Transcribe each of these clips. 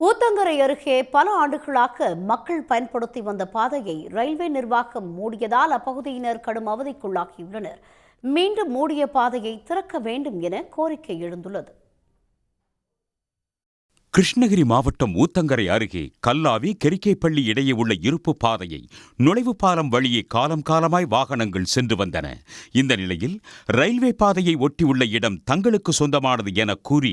ஊத்தங்கரை அருகே பல ஆண்டுகளாக மக்கள் பயன்படுத்தி வந்த பாதையை ரயில்வே நிர்வாகம் மூடியதால் அப்பகுதியினர் கடும் அவதிக்குள்ளாகியுள்ளனர். மீண்டும் மூடிய பாதையை திறக்க வேண்டும் என கோரிக்கை எழுந்துள்ளது. கிருஷ்ணகிரி மாவட்டம் ஊத்தங்கரை அருகே கல்லாவி கெரிக்கைப்பள்ளி இடையே உள்ள இருப்பு பாதையை நுழைவு பாலம் வழியே காலம் காலமாய் வாகனங்கள் சென்று வந்தன. இந்த நிலையில் ரயில்வே பாதையை ஒட்டியுள்ள இடம் தங்களுக்கு சொந்தமானது என கூறி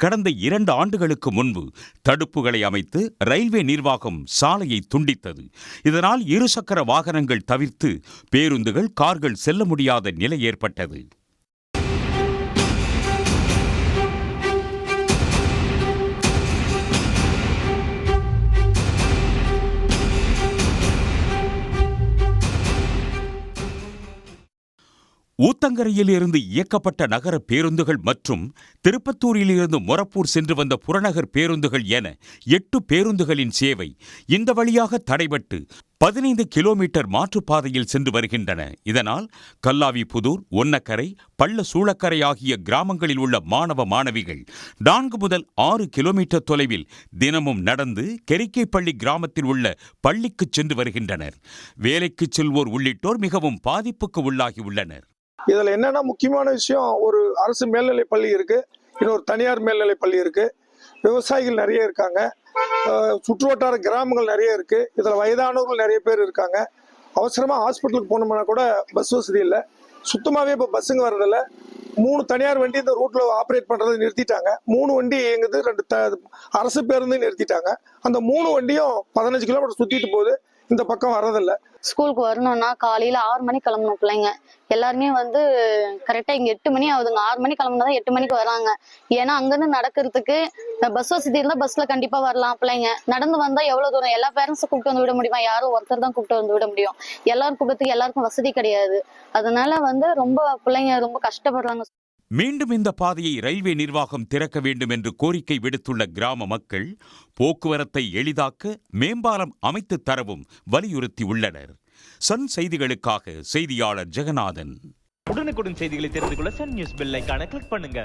கடந்த 2 ஆண்டுகளுக்கு முன்பு தடுப்புகளை அமைத்து ரயில்வே நிர்வாகம் சாலையை துண்டித்தது. இதனால் இருசக்கர வாகனங்கள் தவிர்த்து பேருந்துகள், கார்கள் செல்ல முடியாத நிலை ஏற்பட்டது. ஊத்தங்கரையில் இருந்து இயக்கப்பட்ட நகர பேருந்துகள் மற்றும் திருப்பத்தூரில் இருந்து மொரப்பூர் சென்று வந்த புறநகர் பேருந்துகள் என 8 பேருந்துகளின் சேவை இந்த வழியாக தடைபட்டு 15 கிலோமீட்டர் மாற்றுப்பாதையில் சென்று வருகின்றன. இதனால் கல்லாவிபுதூர், ஒன்னக்கரை, பள்ள சூளக்கரை ஆகிய கிராமங்களில் உள்ள மாணவ மாணவிகள் 4 முதல் 6 கிலோமீட்டர் தொலைவில் தினமும் நடந்து கெரிக்கைப்பள்ளி கிராமத்தில் உள்ள பள்ளிக்கு சென்று வருகின்றனர். வேலைக்கு செல்வோர் உள்ளிட்டோர் மிகவும் பாதிப்புக்கு உள்ளாகியுள்ளனர். இதில் என்னன்னா முக்கியமான விஷயம், ஒரு அரசு மேல்நிலை பள்ளி இருக்கு, இன்னொரு தனியார் மேல்நிலை பள்ளி இருக்கு, விவசாயிகள் நிறைய இருக்காங்க, சுற்றுவட்டார கிராமங்கள் நிறைய இருக்கு. இதில் வயதானவர்கள் நிறைய பேர் இருக்காங்க. அவசரமாக ஹாஸ்பிட்டலுக்கு போனோம்னா கூட பஸ் வசதி இல்லை. சுத்தமாகவே இப்போ பஸ்ஸுங்க வர்றதில்ல. 3 தனியார் வண்டி இந்த ரூட்ல ஆப்ரேட் பண்றதை நிறுத்திட்டாங்க. 3 வண்டி இயங்குது, 2 அரசு பேருந்து நிறுத்திட்டாங்க. அந்த 3 வண்டியும் 15 கிலோமீட்டர் சுத்திட்டு போகுது, இந்த பக்கம் வர்றதில்ல. ஸ்கூலுக்கு வரணும்னா காலையில 6 மணிக்கு கிளம்பணும் பிள்ளைங்க எல்லாருமே கரெக்டா இங்க 8 மணி ஆகுதுங்க. 6 மணிக்கு கிளம்புனாதான் 8 மணிக்கு வராங்க. ஏன்னா அங்கிருந்து நடக்கிறதுக்கு பஸ் வசதி இருந்தா பஸ்ல கண்டிப்பா வரலாம். பிள்ளைங்க நடந்து வந்தா எவ்வளவு தூரம்? எல்லா பேரண்ட்ஸும் கூப்பிட்டு வந்து விட முடியுமா? யாரும் ஒருத்தர் தான் கூப்பிட்டு வந்து விட முடியும். எல்லாரும் கூப்பிட்டு எல்லாருக்கும் வசதி கிடையாது. அதனால ரொம்ப பிள்ளைங்க ரொம்ப கஷ்டப்படுறாங்க. மீண்டும் இந்த பாதையை ரயில்வே நிர்வாகம் திறக்க வேண்டும் என்று கோரிக்கை விடுத்துள்ள கிராம மக்கள் போக்குவரத்தை எளிதாக்க மேம்பாலம் அமைத்து தரவும் வலியுறுத்தியுள்ளனர். சன் செய்திகளுக்காக செய்தியாளர் ஜெகநாதன். உடனுக்குடன் செய்திகளை தெரிந்து கொள்ள சன் நியூஸ் பெல் ஐகானை கிளிக் பண்ணுங்க.